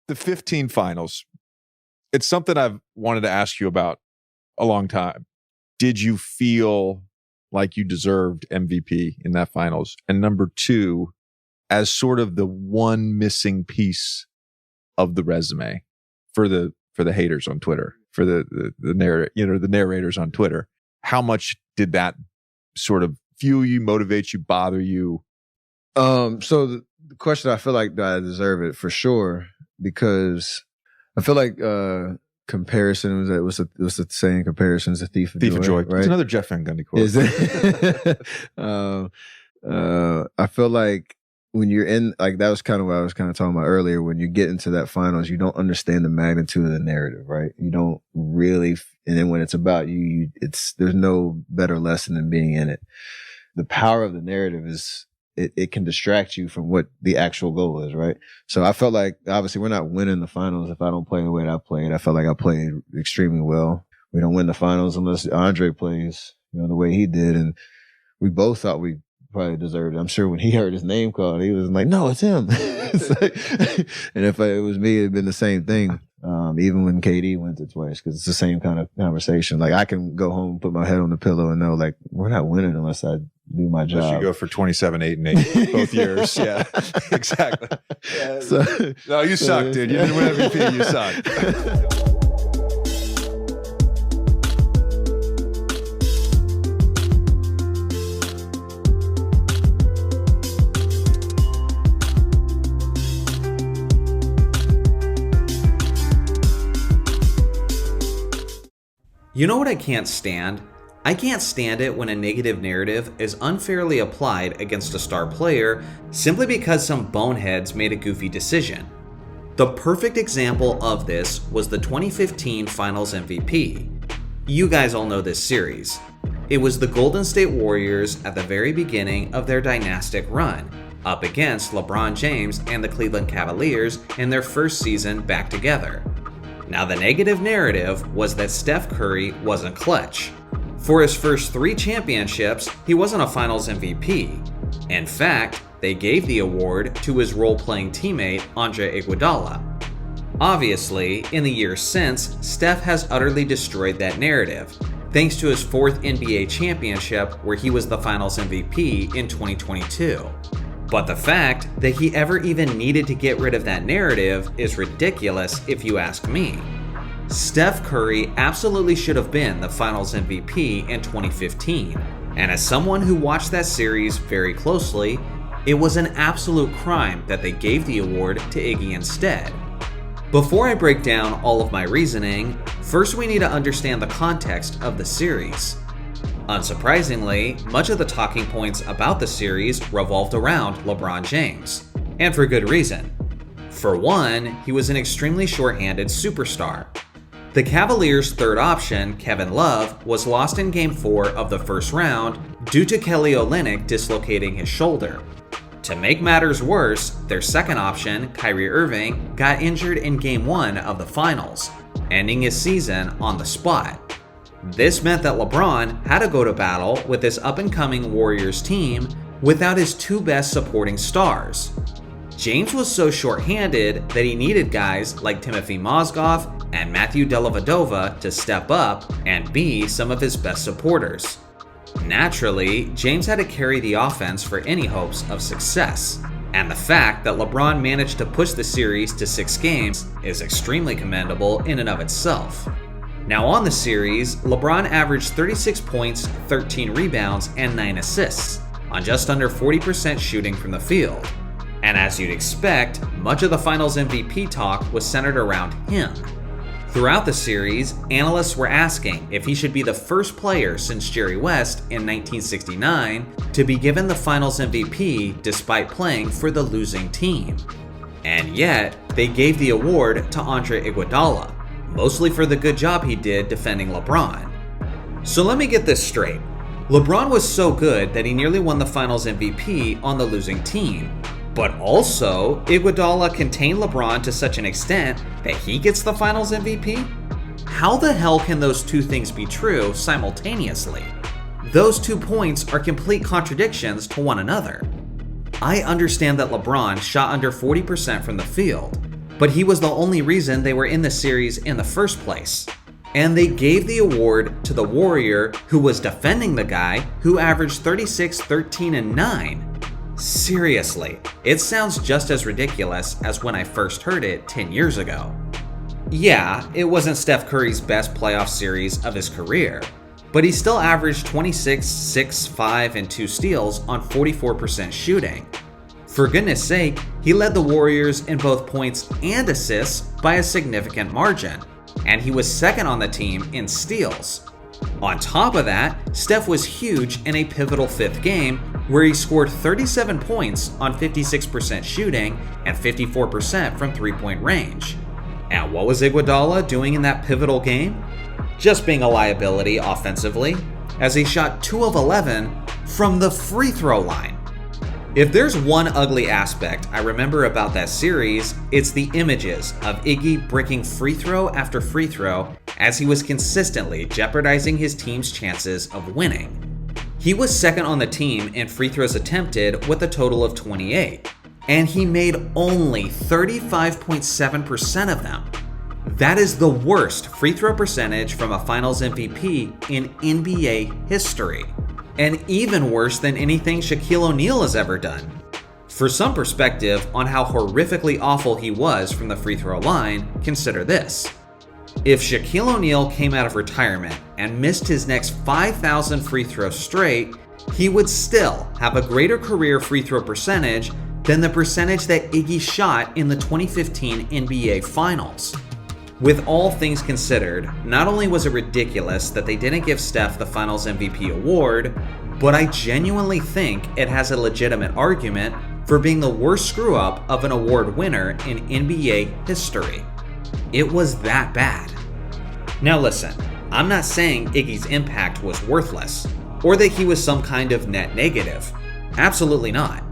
The 15 finals. It's something I've wanted to ask you about a long time. Did you feel like you deserved MVP in that finals? And number two, as sort of the one missing piece of the resume for the haters on Twitter, for the narrators on Twitter, how much did that sort of fuel you, motivate you, bother you? So the question, I feel like that I deserve it for sure, because I feel like comparison was the saying, comparison is a thief of joy. Right? It's another Jeff Van Gundy quote. Is it? I feel like when you're in, like, that was kind of what I was kind of talking about earlier. When you get into that finals, you don't understand the magnitude of the narrative, right? You don't really, and then when it's about you, there's no better lesson than being in it. The power of the narrative is, it can distract you from what the actual goal is, right? So I felt like, obviously, we're not winning the finals if I don't play the way that I played. I felt like I played extremely well. We don't win the finals unless Andre plays, the way he did. And we both thought we probably deserved it. I'm sure when he heard his name called, he was like, no, it's him. And if it was me, it'd been the same thing. Even when KD wins it twice, because it's the same kind of conversation. Like, I can go home and put my head on the pillow and know, like, we're not winning unless I do my job. Unless you go for 27, 8, and 8 both years. Yeah, exactly. Yeah. No, you suck, dude. You didn't win MVP. You suck. You know what I can't stand? I can't stand it when a negative narrative is unfairly applied against a star player simply because some boneheads made a goofy decision. The perfect example of this was the 2015 Finals MVP. You guys all know this series. It was the Golden State Warriors at the very beginning of their dynastic run, up against LeBron James and the Cleveland Cavaliers in their first season back together. Now, the negative narrative was that Steph Curry wasn't clutch. For his first 3 championships, he wasn't a Finals MVP. In fact, they gave the award to his role-playing teammate, Andre Iguodala. Obviously, in the years since, Steph has utterly destroyed that narrative, thanks to his 4th NBA championship where he was the Finals MVP in 2022. But the fact that he ever even needed to get rid of that narrative is ridiculous if you ask me. Steph Curry absolutely should have been the Finals MVP in 2015, and as someone who watched that series very closely, it was an absolute crime that they gave the award to Iggy instead. Before I break down all of my reasoning, first we need to understand the context of the series. Unsurprisingly, much of the talking points about the series revolved around LeBron James, and for good reason. For one, he was an extremely short-handed superstar. The Cavaliers' third option, Kevin Love, was lost in Game 4 of the first round due to Kelly Olynyk dislocating his shoulder. To make matters worse, their second option, Kyrie Irving, got injured in Game 1 of the finals, ending his season on the spot. This meant that LeBron had to go to battle with this up-and-coming Warriors team without his 2 best supporting stars. James was so short-handed that he needed guys like Timothy Mozgov and Matthew Dellavedova to step up and be some of his best supporters. Naturally, James had to carry the offense for any hopes of success, and the fact that LeBron managed to push the series to 6 games is extremely commendable in and of itself. Now on the series, LeBron averaged 36 points, 13 rebounds, and 9 assists, on just under 40% shooting from the field. And as you'd expect, much of the Finals MVP talk was centered around him. Throughout the series, analysts were asking if he should be the first player since Jerry West in 1969 to be given the Finals MVP despite playing for the losing team. And yet, they gave the award to Andre Iguodala, mostly for the good job he did defending LeBron. So let me get this straight. LeBron was so good that he nearly won the Finals MVP on the losing team, but also Iguodala contained LeBron to such an extent that he gets the Finals MVP? How the hell can those two things be true simultaneously? Those 2 points are complete contradictions to one another. I understand that LeBron shot under 40% from the field, but he was the only reason they were in the series in the first place. And they gave the award to the Warrior who was defending the guy who averaged 36, 13, and 9. Seriously, it sounds just as ridiculous as when I first heard it 10 years ago. Yeah, it wasn't Steph Curry's best playoff series of his career, but he still averaged 26, 6, 5, and 2 steals on 44% shooting. For goodness sake, he led the Warriors in both points and assists by a significant margin, and he was second on the team in steals. On top of that, Steph was huge in a pivotal fifth game where he scored 37 points on 56% shooting and 54% from three-point range. And what was Iguodala doing in that pivotal game? Just being a liability offensively, as he shot 2 of 11 from the free throw line. If there's one ugly aspect I remember about that series, it's the images of Iggy breaking free throw after free throw as he was consistently jeopardizing his team's chances of winning. He was second on the team in free throws attempted with a total of 28, and he made only 35.7% of them. That is the worst free throw percentage from a Finals MVP in NBA history, and even worse than anything Shaquille O'Neal has ever done. For some perspective on how horrifically awful he was from the free throw line, consider this. If Shaquille O'Neal came out of retirement and missed his next 5,000 free throws straight, he would still have a greater career free throw percentage than the percentage that Iggy shot in the 2015 NBA Finals. With all things considered, not only was it ridiculous that they didn't give Steph the Finals MVP award, but I genuinely think it has a legitimate argument for being the worst screw-up of an award winner in NBA history. It was that bad. Now listen, I'm not saying Iggy's impact was worthless, or that he was some kind of net negative. Absolutely not.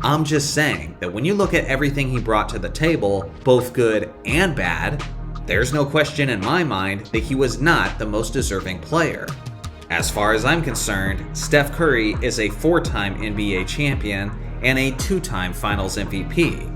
I'm just saying that when you look at everything he brought to the table, both good and bad, there's no question in my mind that he was not the most deserving player. As far as I'm concerned, Steph Curry is a 4-time NBA champion and a 2-time Finals MVP.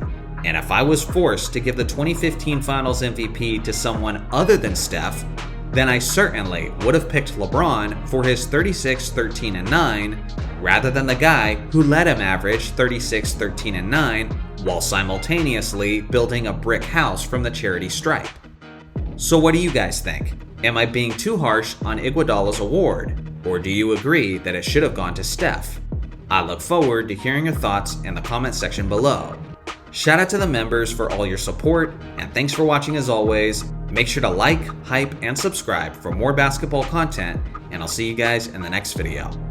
And if I was forced to give the 2015 Finals MVP to someone other than Steph, then I certainly would have picked LeBron for his 36, 13, and 9, rather than the guy who let him average 36, 13, and 9 while simultaneously building a brick house from the charity stripe. So what do you guys think? Am I being too harsh on Iguodala's award, or do you agree that it should have gone to Steph? I look forward to hearing your thoughts in the comment section below. Shout out to the members for all your support, and thanks for watching as always. Make sure to like, hype, and subscribe for more basketball content, and I'll see you guys in the next video.